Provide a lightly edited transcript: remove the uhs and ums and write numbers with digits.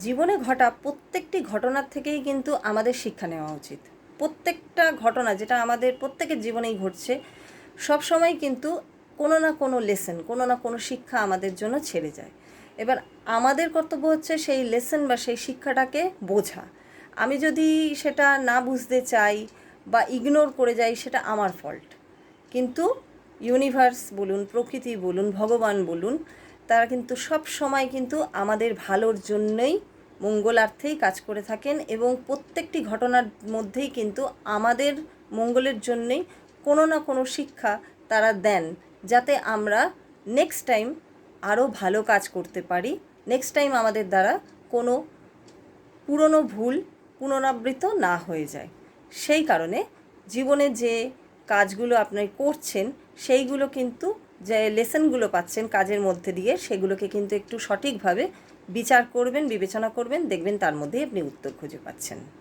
জীবনে ঘটা প্রত্যেকটি ঘটনার থেকেই কিন্তু আমাদের শিক্ষা নেওয়া উচিত। প্রত্যেকটা ঘটনা যেটা আমাদের প্রত্যেকের জীবনেই ঘটছে, সব সময় কিন্তু কোনো না কোনো লেসন, কোনো না কোনো শিক্ষা আমাদের জন্য ছেড়ে যায়। এবার আমাদের কর্তব্য হচ্ছে সেই লেসন বা সেই শিক্ষাটাকে বোঝা। আমি যদি সেটা না বুঝতে চাই বা ইগনোর করে যাই, সেটা আমার ফল্ট। কিন্তু ইউনিভার্স বলুন, প্রকৃতি বলুন, ভগবান বলুন, তারা কিন্তু সব সময় কিন্তু আমাদের ভালোর জন্যই, মঙ্গলার্থেই কাজ করে থাকেন এবং প্রত্যেকটি ঘটনার মধ্যেই কিন্তু আমাদের মঙ্গলের জন্যেই কোনো না কোনো শিক্ষা তারা দেন, যাতে আমরা নেক্সট টাইম আরও ভালো কাজ করতে পারি, নেক্সট টাইম আমাদের দ্বারা কোনো পুরনো ভুল পুনরাবৃত্ত না হয়ে যায়। সেই কারণে জীবনে যে কাজগুলো আপনি করছেন, সেইগুলো কিন্তু যে লেসনগুলো পাচ্ছেন কাজের মধ্যে দিয়ে, সেগুলোকে কিন্তু একটু সঠিকভাবে বিচার করবেন, বিবেচনা করবেন, দেখবেন তার মধ্যেই আপনি উত্তর খুঁজে পাচ্ছেন।